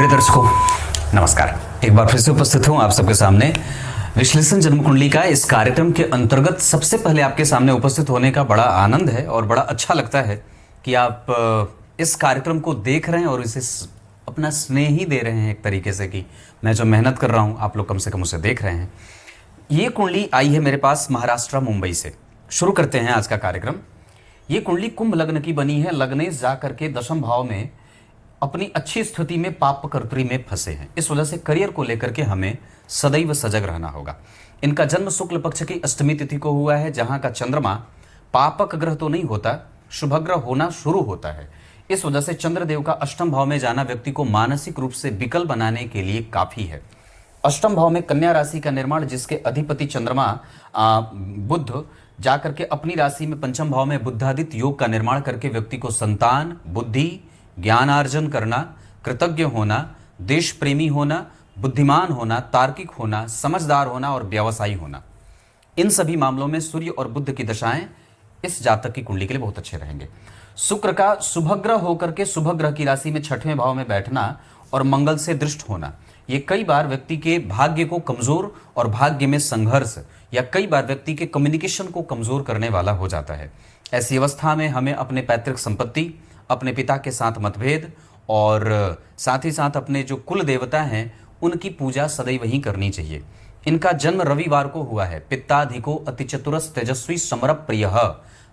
प्रिय दर्शकों नमस्कार। एक बार फिर से उपस्थित हूं आप सबके सामने विश्लेषण जन्म कुंडली का इस कार्यक्रम के अंतर्गत। सबसे पहले आपके सामने उपस्थित होने का बड़ा आनंद है और बड़ा अच्छा लगता है कि आप इस कार्यक्रम को देख रहे हैं और इसे अपना स्नेह ही दे रहे हैं एक तरीके से कि मैं जो मेहनत कर रहा हूं आप लोग कम से कम उसे देख रहे हैं। ये कुंडली आई है मेरे पास महाराष्ट्र मुंबई से। शुरू करते हैं आज का कार्यक्रम। ये कुंडली कुंभ लग्न की बनी है। लग्नेश जा करके दशम भाव में अपनी अच्छी स्थिति में पाप कर्तरी में फंसे हैं। इस वजह से करियर को लेकर के हमें सदैव सजग रहना होगा। इनका जन्म शुक्ल पक्ष की अष्टमी तिथि को हुआ है, जहां का चंद्रमा पापक ग्रह तो नहीं होता, शुभ ग्रह होना शुरू होता है। इस वजह से चंद्रदेव का अष्टम भाव में जाना व्यक्ति को मानसिक रूप से विकल बनाने के लिए काफी है। अष्टम भाव में कन्या राशि का निर्माण, जिसके अधिपति चंद्रमा बुध जाकर के अपनी राशि में पंचम भाव में बुद्धादित्य योग का निर्माण करके व्यक्ति को संतान, बुद्धि, ज्ञानार्जन करना, कृतज्ञ होना, देश प्रेमी होना, बुद्धिमान होना, तार्किक होना, समझदार होना और व्यवसायी होना, इन सभी मामलों में सूर्य और बुध की दशाएं इस जातक की कुंडली के लिए बहुत अच्छे रहेंगे। शुक्र का शुभग्रह होकर के शुभग्रह की राशि में छठवें भाव में बैठना और मंगल से दृष्ट होना, ये कई बार व्यक्ति के भाग्य को कमजोर और भाग्य में संघर्ष या कई बार व्यक्ति के कम्युनिकेशन को कमजोर करने वाला हो जाता है। ऐसी अवस्था में हमें अपने पैतृक संपत्ति, अपने पिता के साथ मतभेद और साथ ही साथ अपने जो कुल देवता हैं उनकी पूजा सदैव ही करनी चाहिए। इनका जन्म रविवार को हुआ है। पित्ताधिको अति चतुरस तेजस्वी समर प्रिय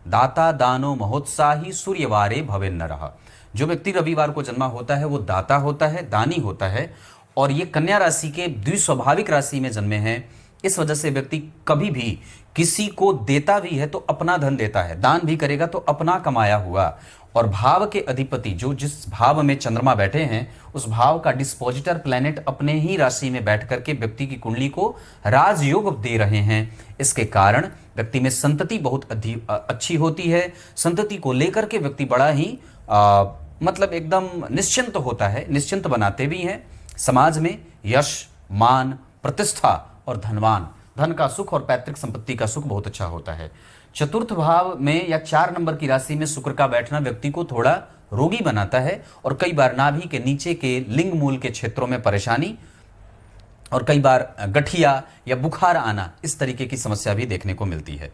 दाता दानो महोत्साही सूर्यवारे भवेन्नरः। जो व्यक्ति रविवार को जन्मा होता है वो दाता होता है, दानी होता है, और ये कन्या राशि के द्विस्वाभाविक राशि में जन्मे हैं। इस वजह से व्यक्ति कभी भी किसी को देता भी है तो अपना धन देता है, दान भी करेगा तो अपना कमाया हुआ। और भाव के अधिपति जो जिस भाव में चंद्रमा बैठे हैं उस भाव का डिस्पोजिटर प्लैनेट अपने ही राशि में बैठ करके व्यक्ति की कुंडली को राजयोग दे रहे हैं। इसके कारण व्यक्ति में संतति बहुत अच्छी होती है। संतति को लेकर के व्यक्ति बड़ा ही मतलब एकदम निश्चिंत होता है, निश्चिंत बनाते भी हैं। समाज में यश, मान, प्रतिष्ठा और धनवान, धन का सुख और पैतृक संपत्ति का सुख बहुत अच्छा होता है। चतुर्थ भाव में या 4 नंबर की राशि में शुक्र का बैठना व्यक्ति को थोड़ा रोगी बनाता है और कई बार नाभि के नीचे के लिंग मूल के क्षेत्रों में परेशानी और कई बार गठिया या बुखार आना, इस तरीके की समस्या भी देखने को मिलती है।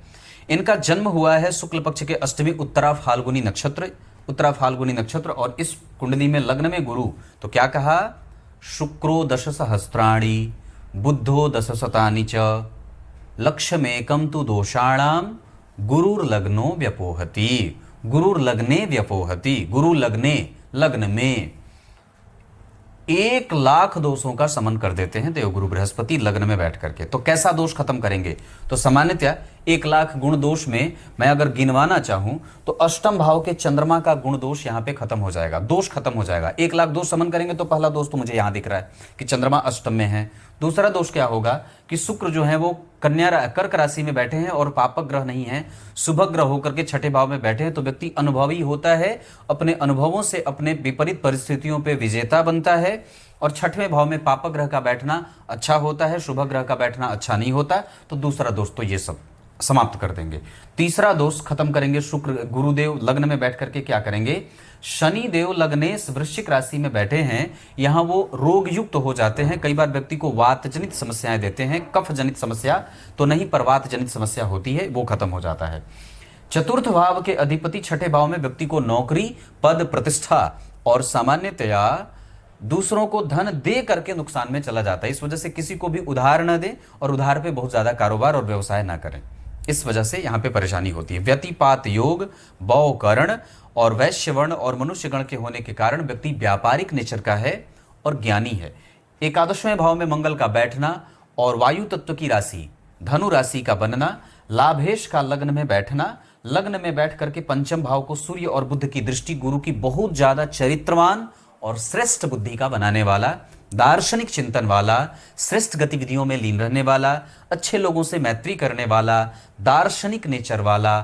इनका जन्म हुआ है शुक्ल पक्ष के अष्टमी उत्तरा फाल्गुनी नक्षत्र और इस कुंडली में लग्न में गुरु, तो क्या कहा, शुक्रो 10 सहस्त्राणि बुद्धो 10 शतानि च लक्ष्यमेकं तु दोषाणाम गुरुर्लग्नो व्यपोहति। गुरुर्लग्ने व्यपोहति, गुरु लग्न में 1 लाख दोषों का समन कर देते हैं देवगुरु बृहस्पति लग्न में बैठ करके। तो कैसा दोष खत्म करेंगे, तो सामान्यतः 1 लाख गुण दोष में मैं अगर गिनवाना चाहूं तो अष्टम भाव के चंद्रमा का गुण दोष यहां पे खत्म हो जाएगा, दोष खत्म हो जाएगा। 1 लाख दोष समन करेंगे तो पहला दोष तो मुझे यहां दिख रहा है कि चंद्रमा अष्टम में है। दूसरा दोष क्या होगा कि शुक्र जो है वो कर्क राशि में बैठे हैं और पापक ग्रह नहीं है, शुभ ग्रह होकर के छठे भाव में बैठे हैं। तो व्यक्ति अनुभवी होता है, अपने अनुभवों से अपने विपरीत परिस्थितियों पे विजेता बनता है। और छठवें भाव में पापक ग्रह का बैठना अच्छा होता है, शुभ ग्रह का बैठना अच्छा नहीं होता। तो दूसरा दोष तो ये सब समाप्त कर देंगे। तीसरा दोष खत्म करेंगे। शुक्र गुरुदेव लग्न में बैठ करके क्या करेंगे, शनि देव लग्नेश वृश्चिक राशि में बैठे हैं, यहां वो रोग युक्त हो जाते हैं। कई बार व्यक्ति को वात जनित समस्याएं देते हैं, कफ जनित समस्या तो नहीं पर वात जनित समस्या होती है, वो खत्म हो जाता है। चतुर्थ भाव के अधिपति छठे भाव में व्यक्ति को नौकरी, पद, प्रतिष्ठा और सामान्यतया दूसरों को धन दे करके नुकसान में चला जाता है। इस वजह से किसी को भी उधार न दे और उधार पे बहुत ज्यादा कारोबार और व्यवसाय ना करें, इस वजह से यहाँ पे परेशानी होती है। व्यतिपात योग, बौ कर्ण और वैश्य वर्ण और मनुष्य गण के होने के कारण व्यक्ति व्यापारिक नेचर का है और ज्ञानी है। एकादशवें भाव में मंगल का बैठना और वायु तत्व की राशि धनु राशि का बनना, लाभेश का लग्न में बैठना, लग्न में बैठ करके पंचम भाव को सूर्य और बुध की दृष्टि गुरु की बहुत ज्यादा चरित्रवान और श्रेष्ठ बुद्धि का बनाने वाला, दार्शनिक चिंतन वाला, श्रेष्ठ गतिविधियों में लीन रहने वाला, अच्छे लोगों से मैत्री करने वाला, दार्शनिक नेचर वाला,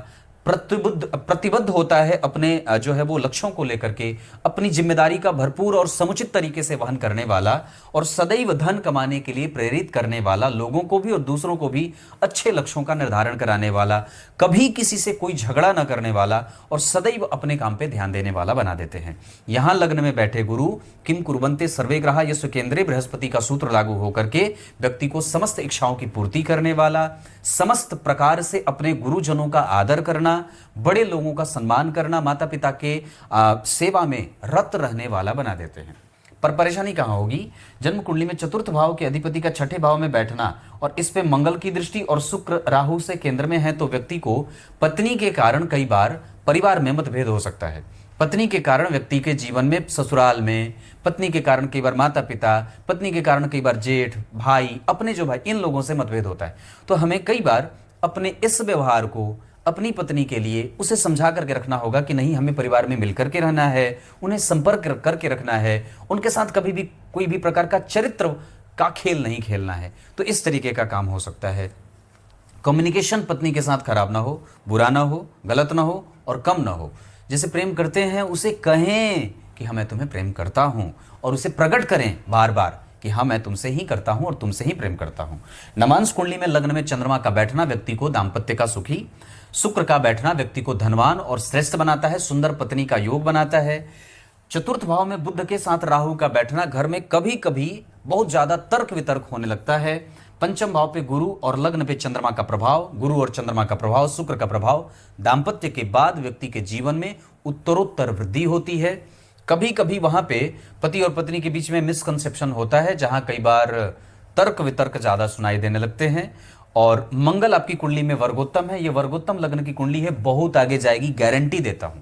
प्रतिबद्ध होता है अपने जो है वो लक्ष्यों को लेकर के, अपनी जिम्मेदारी का भरपूर और समुचित तरीके से वहन करने वाला और सदैव धन कमाने के लिए प्रेरित करने वाला, लोगों को भी और दूसरों को भी अच्छे लक्ष्यों का निर्धारण कराने वाला, कभी किसी से कोई झगड़ा न करने वाला और सदैव अपने काम पे ध्यान देने वाला बना देते हैं। यहां लग्न में बैठे गुरु किम कुर्वन्ते सर्वे ग्रहा यस्य केंद्रे बृहस्पति का सूत्र लागू होकर के व्यक्ति को समस्त इच्छाओं की पूर्ति करने वाला, समस्त प्रकार से अपने गुरुजनों का आदर करना, बड़े लोगों का सम्मान करना, माता पिता के सेवा में रत रहने वाला बना देते हैं। पर परेशानी कहां होगी? जन्म कुंडली में चतुर्थ भाव के अधिपति का छठे भाव में बैठना और इस पे मंगल की दृष्टि और शुक्र राहु से केंद्र में है, तो व्यक्ति को पत्नी के कारण कई बार परिवार में मतभेद हो सकता है। पत्नी के कारण व्यक्ति के जीवन में, ससुराल में, पत्नी के कारण कई बार माता पिता, पत्नी के कारण कई बार जेठ भाई, अपने जो भाई, इन लोगों से मतभेद होता है। तो हमें कई बार अपने इस व्यवहार को अपनी पत्नी के लिए उसे समझा करके रखना होगा कि नहीं, हमें परिवार में मिलकर के रहना है, उन्हें संपर्क करके रखना है, उनके साथ कभी भी कोई भी प्रकार का चरित्र का खेल नहीं खेलना है। तो इस तरीके का काम हो सकता है। कम्युनिकेशन पत्नी के साथ खराब ना हो, बुरा ना हो, गलत ना हो और कम ना हो। जिसे प्रेम करते हैं उसे कहें कि हाँ मैं तुम्हें प्रेम करता हूं और उसे प्रकट करें बार बार कि हाँ मैं तुमसे ही करता हूं और तुमसे ही प्रेम करता हूं। नवांश कुंडली में लग्न में चंद्रमा का बैठना व्यक्ति को दाम्पत्य का सुखी, शुक्र का बैठना व्यक्ति को धनवान और श्रेष्ठ बनाता है, सुंदर पत्नी का योग बनाता है। चतुर्थ भाव में बुध के साथ राहु का बैठना घर में कभी कभी बहुत ज्यादा तर्क वितर्क होने लगता है। पंचम भाव पे गुरु और लग्न पे चंद्रमा का प्रभाव, गुरु और चंद्रमा का प्रभाव, शुक्र का प्रभाव, दाम्पत्य के बाद व्यक्ति के जीवन में उत्तरोत्तर वृद्धि होती है। कभी कभी वहां पे पति और पत्नी के बीच में मिसकंसेप्शन होता है, जहां कई बार तर्क वितर्क ज्यादा सुनाई देने लगते हैं। और मंगल आपकी कुंडली में वर्गोत्तम है, ये वर्गोत्तम लग्न की कुंडली है, बहुत आगे जाएगी, गारंटी देता हूं।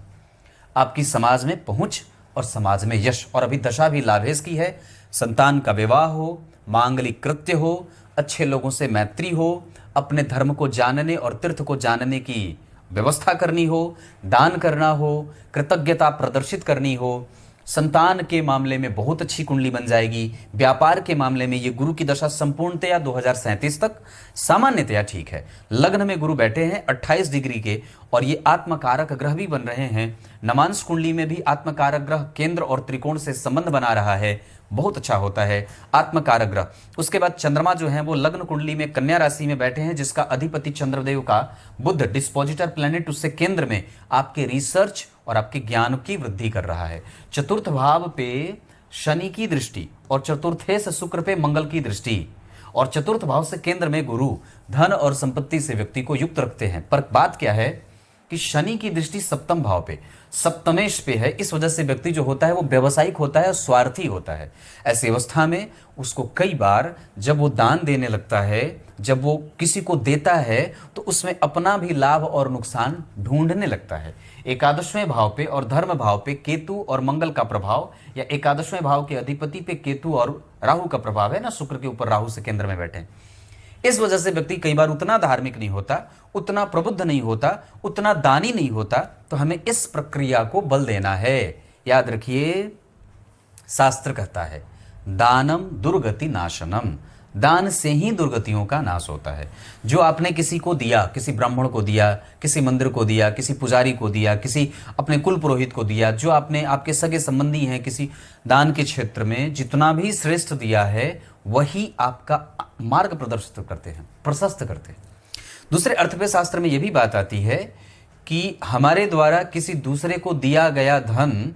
आपकी समाज में पहुंच और समाज में यश, और अभी दशा भी लाभेश की है। संतान का विवाह हो, मांगलिक कृत्य हो, अच्छे लोगों से मैत्री हो, अपने धर्म को जानने और तीर्थ को जानने की व्यवस्था करनी हो, दान करना हो, कृतज्ञता प्रदर्शित करनी हो। संतान के मामले में बहुत अच्छी कुंडली बन जाएगी। व्यापार के मामले में ये गुरु की दशा संपूर्णतया 2037 तक सामान्यतया ठीक है। लग्न में गुरु बैठे हैं 28 डिग्री के और ये आत्मकारक ग्रह भी बन रहे हैं। नवांश कुंडली में भी आत्मकारक ग्रह केंद्र और त्रिकोण से संबंध बना रहा है, बहुत अच्छा होता है आत्मकारक ग्रह। उसके बाद चंद्रमा जो है वो लग्न कुंडली में कन्या राशि में बैठे हैं, जिसका अधिपति चंद्रदेव का बुध डिस्पोजिटर प्लैनेट उससे केंद्र में आपके रिसर्च और आपके ज्ञान की वृद्धि कर रहा है। चतुर्थ भाव पे शनि की दृष्टि और चतुर्थे से शुक्र पे मंगल की दृष्टि और चतुर्थ भाव से केंद्र में गुरु धन और संपत्ति से व्यक्ति को युक्त रखते हैं। पर बात क्या है कि शनि की दृष्टि सप्तम भाव पे, सप्तमेश पे है। इस वजह से व्यक्ति जो होता है वो व्यवसायिक होता है, स्वार्थी होता है। ऐसी अवस्था में उसको कई बार जब वो दान देने लगता है, जब वो किसी को देता है, तो उसमें अपना भी लाभ और नुकसान ढूंढने लगता है। एकादशवें भाव पे और धर्म भाव पे केतु और मंगल का प्रभाव, या एकादशवें भाव के अधिपति पे केतु और राहु का प्रभाव है ना, शुक्र के ऊपर राहु से केंद्र में बैठे। इस वजह से व्यक्ति कई बार उतना धार्मिक नहीं होता, उतना प्रबुद्ध नहीं होता, उतना दानी नहीं होता। तो हमें इस प्रक्रिया को बल देना है। याद रखिए, शास्त्र कहता है दानम दुर्गति नाशनम, दान से ही दुर्गतियों का नाश होता है। जो आपने किसी को दिया, किसी ब्राह्मण को दिया, किसी मंदिर को दिया, किसी पुजारी को दिया, किसी अपने कुल पुरोहित को दिया, जो आपने आपके सगे संबंधी हैं किसी दान के क्षेत्र में, जितना भी श्रेष्ठ दिया है वही आपका मार्ग प्रदर्शित करते हैं, प्रशस्त करते हैं। दूसरे अर्थ पे शास्त्र में यह भी बात आती है कि हमारे द्वारा किसी दूसरे को दिया गया धन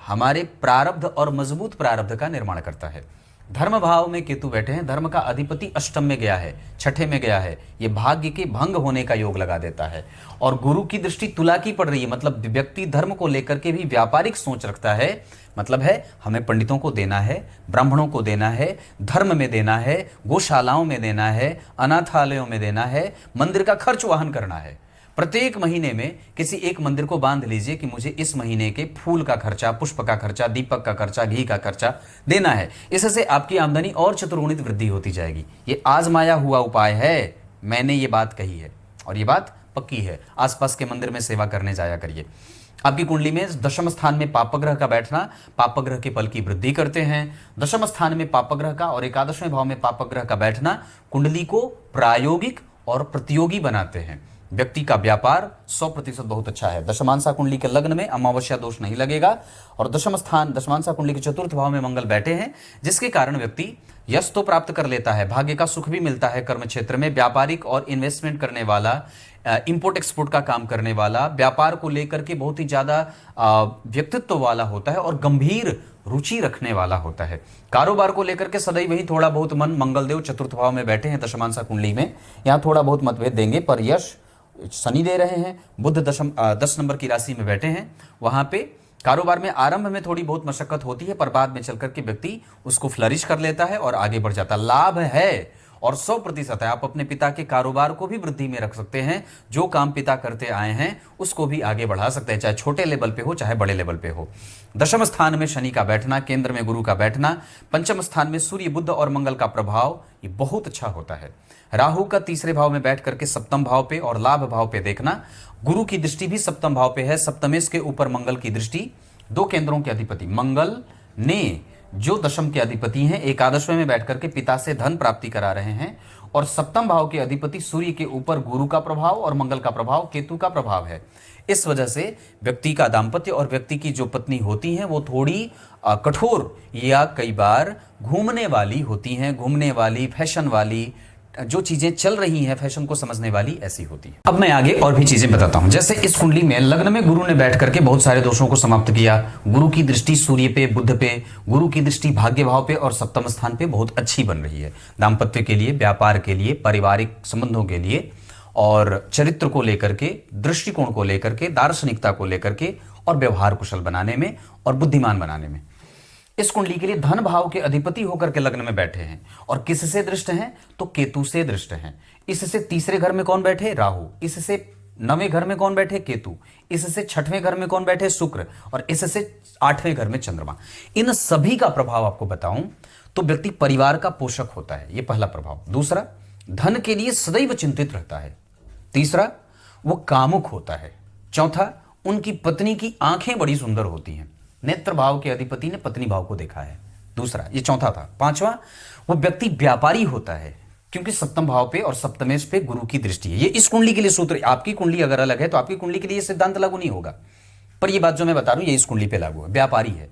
हमारे प्रारब्ध और मजबूत प्रारब्ध का निर्माण करता है। धर्म भाव में केतु बैठे हैं, धर्म का अधिपति अष्टम में गया है, छठे में गया है, ये भाग्य के भंग होने का योग लगा देता है। और गुरु की दृष्टि तुला की पड़ रही है, मतलब व्यक्ति धर्म को लेकर के भी व्यापारिक सोच रखता है। मतलब है हमें पंडितों को देना है, ब्राह्मणों को देना है, धर्म में देना है, गौशालाओं में देना है, अनाथालयों में देना है, मंदिर का खर्च वहन करना है। प्रत्येक महीने में किसी एक मंदिर को बांध लीजिए कि मुझे इस महीने के फूल का खर्चा, पुष्प का खर्चा, दीपक का खर्चा, घी का खर्चा देना है। इससे आपकी आमदनी और चतुर्गुणित वृद्धि होती जाएगी। ये आजमाया हुआ उपाय है, मैंने ये बात कही है और ये बात पक्की है। आसपास के मंदिर में सेवा करने जाया करिए। आपकी कुंडली में दशम स्थान में पापग्रह का बैठना पापग्रह के बल की वृद्धि करते हैं। दशम स्थान में पापग्रह का और एकादशवें भाव में पापग्रह का बैठना कुंडली को प्रायोगिक और प्रतियोगी बनाते हैं। व्यक्ति का व्यापार 100% बहुत अच्छा है। दशमांसा कुंडली के लग्न में अमावस्या दोष नहीं लगेगा और दशमांसा कुंडली के चतुर्थ भाव में मंगल बैठे हैं, जिसके कारण व्यक्ति यश तो प्राप्त कर लेता है, भाग्य का सुख भी मिलता है। कर्म क्षेत्र में व्यापारिक और इन्वेस्टमेंट करने वाला, इंपोर्ट एक्सपोर्ट का काम करने वाला, व्यापार को लेकर के बहुत ही ज्यादा व्यक्तित्व वाला होता है और गंभीर रुचि रखने वाला होता है। कारोबार को लेकर के सदैव वही थोड़ा बहुत मन, मंगलदेव चतुर्थ भाव में बैठे हैं दशमांसा कुंडली में, यहाँ थोड़ा बहुत मतभेद देंगे, पर यश शनि दे रहे हैं। बुध 10 नंबर की राशि में बैठे हैं, वहां पे कारोबार में आरंभ में थोड़ी बहुत मशक्कत होती है, पर बाद में चलकर के व्यक्ति उसको फ्लरिश कर लेता है और आगे बढ़ जाता है। लाभ है और 100% है। आप अपने पिता के कारोबार को भी वृद्धि में रख सकते हैं। जो काम पिता करते आए हैं उसको भी आगे बढ़ा सकते हैं, चाहे छोटे लेवल पे हो चाहे बड़े लेवल पे हो। दशम स्थान में शनि का बैठना, केंद्र में गुरु का बैठना, पंचम स्थान में सूर्य, बुध और मंगल का प्रभाव, ये बहुत अच्छा होता है। राहु का तीसरे भाव में बैठ करके सप्तम भाव पे और लाभ भाव पे देखना, गुरु की दृष्टि भी सप्तम भाव पे है, सप्तमेश के ऊपर मंगल की दृष्टि, दो केंद्रों के अधिपति मंगल ने जो दशम के अधिपति हैं एकादशवें में बैठ करके पिता से धन प्राप्ति करा रहे हैं, और सप्तम भाव के अधिपति सूर्य के ऊपर गुरु का प्रभाव और मंगल का प्रभाव, केतु का प्रभाव है। इस वजह से व्यक्ति का दाम्पत्य और व्यक्ति की जो पत्नी होती हैं वो थोड़ी कठोर या कई बार घूमने वाली होती हैं, घूमने वाली, फैशन वाली, जो चीजें चल रही हैं फैशन को समझने वाली ऐसी होती है। अब मैं आगे और भी चीजें बताता हूं। जैसे इस कुंडली में लग्न में गुरु ने बैठ करके बहुत सारे दोषों को समाप्त किया। गुरु की दृष्टि सूर्य पे, बुध पे, गुरु की दृष्टि भाग्य भाव पे और सप्तम स्थान पे बहुत अच्छी बन रही है, दाम्पत्य के लिए, व्यापार के लिए, पारिवारिक संबंधों के लिए और चरित्र को लेकर के, दृष्टिकोण को लेकर के, दार्शनिकता को लेकर के और व्यवहार कुशल बनाने में और बुद्धिमान बनाने में। इस कुंडली के लिए धन भाव के अधिपति होकर के लग्न में बैठे हैं और किससे दृष्ट हैं तो केतु से दृष्ट हैं। इससे तीसरे घर में कौन बैठे? राहु। इससे नवें घर में कौन बैठे? केतु। इससे छठवें घर में कौन बैठे? शुक्र। और इससे आठवें घर में चंद्रमा। इन सभी का प्रभाव आपको बताऊं तो व्यक्ति परिवार का पोषक होता है, यह पहला प्रभाव। दूसरा, धन के लिए सदैव चिंतित रहता है। तीसरा, वो कामुक होता है। चौथा, उनकी पत्नी की आंखें बड़ी सुंदर होती हैं। नेत्र भाव के अधिपति ने पत्नी भाव को देखा है, दूसरा, ये चौथा था। पांचवा, वो व्यक्ति व्यापारी होता है क्योंकि सप्तम भाव पे और सप्तमेश पे गुरु की दृष्टि है। ये इस कुंडली के लिए सूत्र, आपकी कुंडली अगर अलग है तो आपकी कुंडली के लिए ये सिद्धांत लागू नहीं होगा, पर ये बात जो मैं बता रहा हूं ये इस कुंडली पे लागू है। व्यापारी है,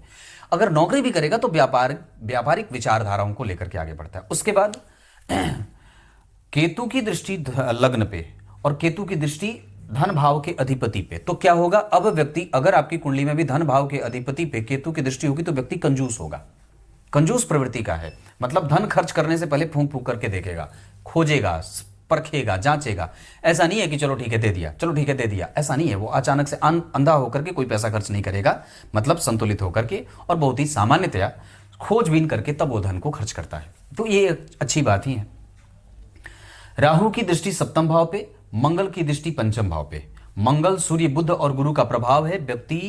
अगर नौकरी भी करेगा तो व्यापारिक विचारधाराओं को लेकर के आगे बढ़ता है। उसके बाद केतु की दृष्टि लग्न पे और केतु की दृष्टि धन भाव के अधिपति पे, तो क्या होगा? अब व्यक्ति, अगर आपकी कुंडली में भी धन भाव के अधिपति पे केतु की दृष्टि होगी तो व्यक्ति कंजूस होगा, कंजूस प्रवृत्ति का है। मतलब धन खर्च करने से पहले फूंक फूंक करके देखेगा, खोजेगा, परखेगा, जांचेगा। ऐसा नहीं है कि चलो ठीक है दे दिया, चलो ठीक है दे दिया, ऐसा नहीं है। वो अचानक से अंधा होकर के कोई पैसा खर्च नहीं करेगा, मतलब संतुलित होकर के और बहुत ही सामान्यतया खोजबीन करके तब वो धन को खर्च करता है, तो ये अच्छी बात ही है। राहु की दृष्टि सप्तम भाव पे, मंगल की दृष्टि पंचम भाव पे। मंगल, सूर्य, बुध और गुरु का प्रभाव है, व्यक्ति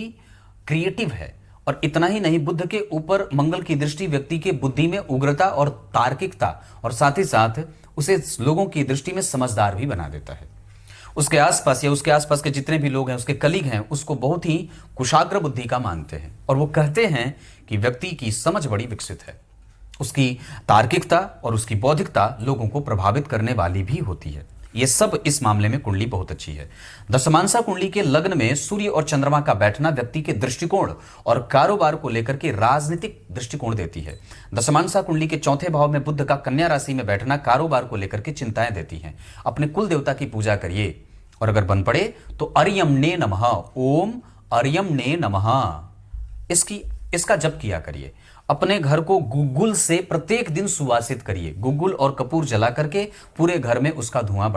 क्रिएटिव है। और इतना ही नहीं, बुध के ऊपर मंगल की दृष्टि व्यक्ति के बुद्धि में उग्रता और तार्किकता और साथ ही साथ उसे लोगों की दृष्टि में समझदार भी बना देता है। उसके आसपास या उसके आसपास के जितने भी लोग हैं, उसके कलीग हैं, उसको बहुत ही कुशाग्र बुद्धि का मानते हैं और वो कहते हैं कि व्यक्ति की समझ बड़ी विकसित है। उसकी तार्किकता और उसकी बौद्धिकता लोगों को प्रभावित करने वाली भी होती है। ये सब इस मामले में कुंडली बहुत अच्छी है। दशमांसा कुंडली के लग्न में सूर्य और चंद्रमा का बैठना व्यक्ति के दृष्टिकोण और कारोबार को लेकर के राजनीतिक दृष्टिकोण देती है। दशमांसा कुंडली के चौथे भाव में बुध का कन्या राशि में बैठना कारोबार को लेकर के चिंताएं देती हैं। अपने कुल देवता की पूजा करिए और अगर बन पड़े तो अर्यमने नमः, ओम अर्यमने नमः, इसका जप किया करिए। अपने घर को गुग्गुल से प्रत्येक दिन सुवासित करिए। गुग्गुल और कपूर जला करके पूरे घर में उसका धुआं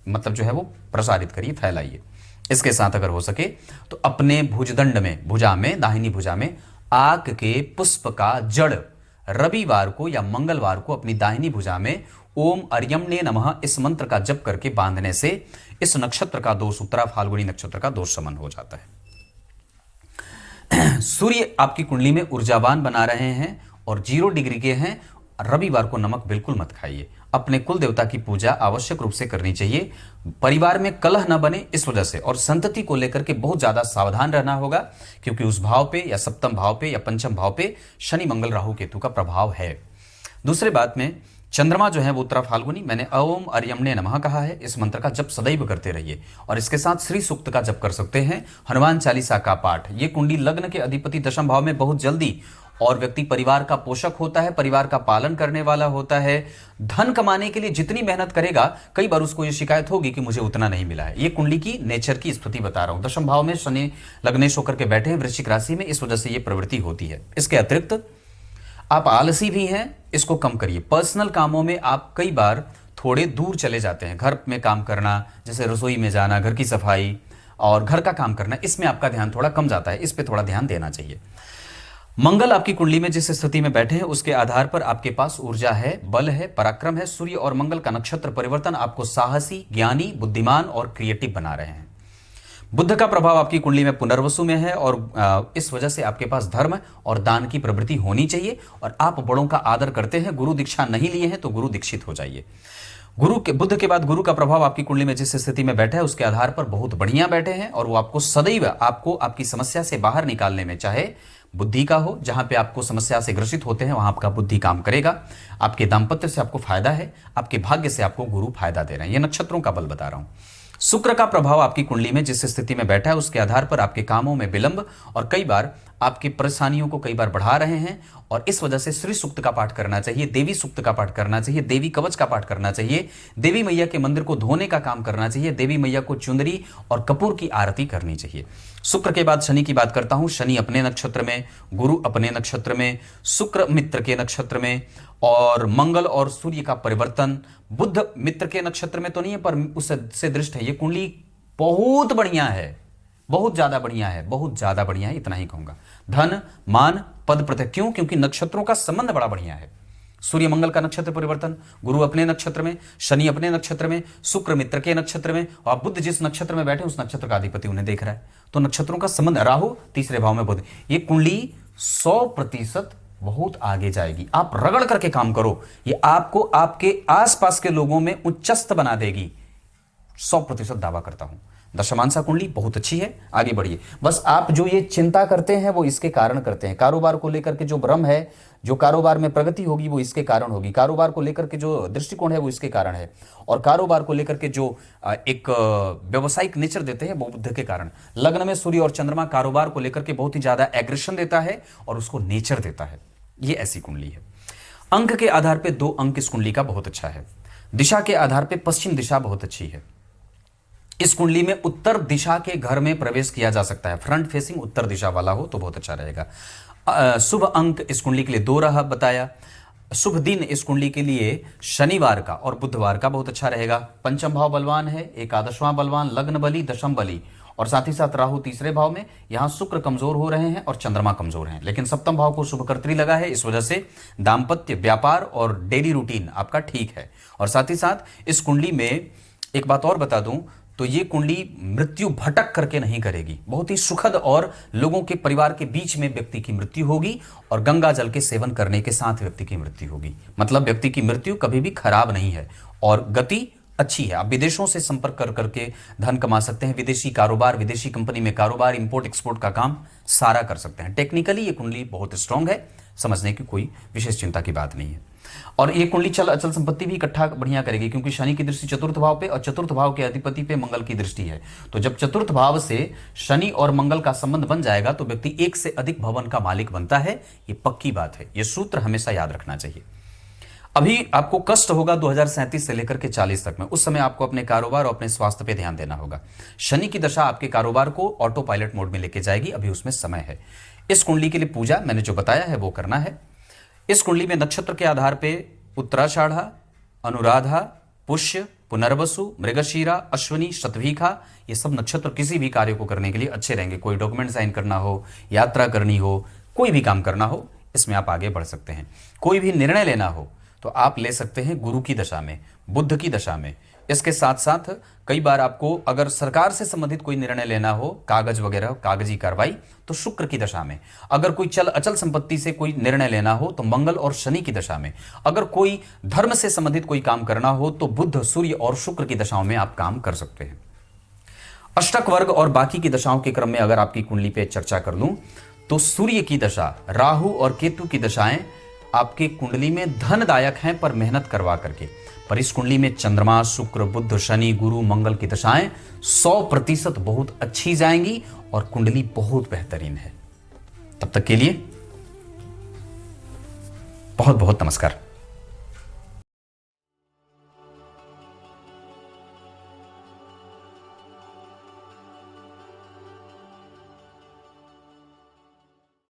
मतलब जो है वो प्रसारित करिए, फैलाइए। इसके साथ अगर हो सके तो अपने भुजदंड में, भुजा में, दाहिनी भुजा में आक के पुष्प का जड़ रविवार को या मंगलवार को अपनी दाहिनी भुजा में ओम अर्यमने नमः इस मंत्र का जप करके बांधने से इस नक्षत्र का दोष, उत्तरा फाल्गुनी नक्षत्र का दोष शमन हो जाता है। सूर्य आपकी कुंडली में ऊर्जावान बना रहे हैं और 0 डिग्री के हैं। रविवार को नमक बिल्कुल मत खाइए। अपने कुल देवता की पूजा आवश्यक रूप से करनी चाहिए। परिवार में कलह न बने इस वजह से, और संतति को लेकर के बहुत ज्यादा सावधान रहना होगा क्योंकि उस भाव पे या सप्तम भाव पे या पंचम भाव पे शनि, मंगल, राहु, केतु का प्रभाव है। दूसरे बात में चंद्रमा जो है वो उत्तरा फाल्गुनी, मैंने ओम अर्यमणे नमः कहा है, इस मंत्र का जप सदैव करते रहिए और इसके साथ श्री सूक्त का जप कर सकते हैं, हनुमान चालीसा का पाठ। ये कुंडली लग्न के अधिपति दशम भाव में बहुत जल्दी, और व्यक्ति परिवार का पोषक होता है, परिवार का पालन करने वाला होता है। धन कमाने के लिए जितनी मेहनत करेगा, कई बार उसको ये शिकायत होगी कि मुझे उतना नहीं मिला है। ये कुंडली की नेचर की स्थिति बता रहा हूं। दशम भाव में शनि लग्नेश होकर के बैठे हैं वृश्चिक राशि में, इस वजह से ये प्रवृत्ति होती है। इसके अतिरिक्त आप आलसी भी हैं, इसको कम करिए। पर्सनल कामों में आप कई बार थोड़े दूर चले जाते हैं। घर में काम करना, जैसे रसोई में जाना, घर की सफाई और घर का काम करना, इसमें आपका ध्यान थोड़ा कम जाता है, इस पे थोड़ा ध्यान देना चाहिए। मंगल आपकी कुंडली में जिस स्थिति में बैठे हैं उसके आधार पर आपके पास ऊर्जा है, बल है, पराक्रम है। सूर्य और मंगल का नक्षत्र परिवर्तन आपको साहसी, ज्ञानी, बुद्धिमान और क्रिएटिव बना रहे हैं। बुध का प्रभाव आपकी कुंडली में पुनर्वसु में है और इस वजह से आपके पास धर्म और दान की प्रवृत्ति होनी चाहिए और आप बड़ों का आदर करते हैं। गुरु दीक्षा नहीं लिए हैं तो गुरु दीक्षित हो जाइए। बुध के बाद गुरु का प्रभाव आपकी कुंडली में जिस स्थिति में बैठा है उसके आधार पर बहुत बढ़िया बैठे हैं और वो आपको सदैव आपकी समस्या से बाहर निकालने में, चाहे बुद्धि का हो, जहां पे आपको समस्या से ग्रसित होते हैं वहां आपका बुद्धि काम करेगा। आपके दाम्पत्य से आपको फायदा है, आपके भाग्य से आपको गुरु फायदा दे रहे हैं। ये नक्षत्रों का बल बता रहा हूं। शुक्र का प्रभाव आपकी कुंडली में जिस स्थिति में बैठा है उसके आधार पर आपके कामों में विलंब और कई बार आपकी परेशानियों को कई बार बढ़ा रहे हैं और इस वजह से श्री सूक्त का पाठ करना चाहिए, देवी सूक्त का पाठ करना चाहिए, देवी कवच का पाठ करना चाहिए, देवी मैया के मंदिर को धोने का काम करना चाहिए, देवी मैया को चुंदरी और कपूर की आरती करनी चाहिए। शुक्र के बाद शनि की बात करता हूं। शनि अपने नक्षत्र में, गुरु अपने नक्षत्र में, शुक्र मित्र के नक्षत्र में और मंगल और सूर्य का परिवर्तन। बुध मित्र के नक्षत्र में तो नहीं है पर उससे दृष्ट है। ये कुंडली बहुत बढ़िया है, बहुत ज्यादा बढ़िया है, बहुत ज्यादा बढ़िया है, इतना ही कहूंगा। धन, मान, पद, प्रत्यय, क्यों? क्योंकि नक्षत्रों का संबंध बड़ा बढ़िया है। सूर्य मंगल का नक्षत्र परिवर्तन, गुरु अपने नक्षत्र में, शनि अपने नक्षत्र में, शुक्र मित्र के नक्षत्र में और बुध जिस नक्षत्र में बैठे उस नक्षत्र का अधिपति उन्हें देख रहा है, तो नक्षत्रों का संबंध। राहु तीसरे भाव में बुध। ये कुंडली 100% बहुत आगे जाएगी। आप रगड़ करके काम करो, ये आपको आपके आसपास के लोगों में उच्चस्त बना देगी, 100% दावा करता हूं। दशमांशा कुंडली बहुत अच्छी है, आगे बढ़िए। बस आप जो ये चिंता करते हैं वो इसके कारण करते हैं। कारोबार को लेकर के जो भ्रम है, जो कारोबार में प्रगति होगी वो इसके कारण होगी। कारोबार को लेकर के जो दृष्टिकोण है वो इसके कारण है और कारोबार को लेकर के जो एक व्यवसायिक नेचर देते हैं वो बुध के कारण। लग्न में सूर्य और चंद्रमा कारोबार को लेकर के बहुत ही ज्यादा एग्रेशन देता है और उसको नेचर देता है। ये ऐसी कुंडली है। अंक के आधार पर 2 अंक इस कुंडली का बहुत अच्छा है। दिशा के आधार पर पश्चिम दिशा बहुत अच्छी है। इस कुंडली में उत्तर दिशा के घर में प्रवेश किया जा सकता है। फ्रंट फेसिंग उत्तर दिशा वाला हो तो बहुत अच्छा रहेगा। शुभ अंक इस कुंडली के लिए 2 रहा बताया। शुभ दिन इस कुंडली के लिए शनिवार का और बुधवार का बहुत अच्छा रहेगा। पंचम भाव बलवान है, एकादशवां बलवान, लग्न बली, दशम बली और साथ ही साथ राहु तीसरे भाव में। यहां शुक्र कमजोर हो रहे हैं और चंद्रमा कमजोर हैं, लेकिन सप्तम भाव को शुभकर्त्री लगा है, इस वजह से दाम्पत्य, व्यापार और डेली रूटीन आपका ठीक है। और साथ ही साथ इस कुंडली में एक बात और बता दूं तो ये कुंडली मृत्यु भटक करके नहीं करेगी। बहुत ही सुखद और लोगों के परिवार के बीच में व्यक्ति की मृत्यु होगी और गंगा जल के सेवन करने के साथ व्यक्ति की मृत्यु होगी। मतलब व्यक्ति की मृत्यु कभी भी खराब नहीं है और गति अच्छी है। आप विदेशों से संपर्क कर करके धन कमा सकते हैं। विदेशी कारोबार, विदेशी कंपनी में कारोबार, इंपोर्ट एक्सपोर्ट का काम सारा कर सकते हैं। टेक्निकली ये कुंडली बहुत स्ट्रांग है, समझने की कोई विशेष चिंता की बात नहीं है। और ये कुंडली चल अचल संपत्ति भी इकट्ठा बढ़िया करेगी क्योंकि शनि की दृष्टि चतुर्थ भाव पे और चतुर्थ भाव के अधिपति पे मंगल की दृष्टि है। तो जब चतुर्थ भाव से शनि और मंगल का संबंध बन जाएगा तो व्यक्ति एक से अधिक भवन का मालिक बनता है। ये पक्की बात है, ये सूत्र हमेशा याद रखना चाहिए। अभी आपको कष्ट होगा 2037 से लेकर के 40 तक में। उस समय आपको अपने कारोबार और अपने स्वास्थ्य पे ध्यान देना होगा। शनि की दशा आपके कारोबार को ऑटो पायलट मोड में लेके जाएगी, अभी उसमें समय है। इस कुंडली के लिए पूजा मैंने जो बताया है वो करना है। इस कुंडली में नक्षत्र के आधार पर उत्तराषाढ़ा, अनुराधा, पुष्य, पुनर्वसु, मृगशीरा, अश्विनी, शतभिखा, ये सब नक्षत्र किसी भी कार्य को करने के लिए अच्छे रहेंगे। कोई डॉक्यूमेंट साइन करना हो, यात्रा करनी हो, कोई भी काम करना हो, इसमें आप आगे बढ़ सकते हैं। कोई भी निर्णय लेना हो तो आप ले सकते हैं गुरु की दशा में, बुध की दशा में। इसके साथ साथ कई बार आपको अगर सरकार से संबंधित कोई निर्णय लेना हो, कागज वगैरह, कागजी कार्रवाई, तो शुक्र की दशा में। अगर कोई चल अचल संपत्ति से कोई निर्णय लेना हो तो मंगल और शनि की दशा में। अगर कोई धर्म से संबंधित कोई काम करना हो तो बुध, सूर्य और शुक्र की दशाओं में आप काम कर सकते हैं। अष्टक वर्ग और बाकी की दशाओं के क्रम में अगर आपकी कुंडली पे चर्चा कर लूं तो सूर्य की दशा, राहु और केतु की दशाएं आपके कुंडली में धनदायक हैं पर मेहनत करवा करके। पर इस कुंडली में चंद्रमा, शुक्र, बुध, शनि, गुरु, मंगल की दशाएं 100% बहुत अच्छी जाएंगी और कुंडली बहुत बेहतरीन है। तब तक के लिए बहुत बहुत नमस्कार।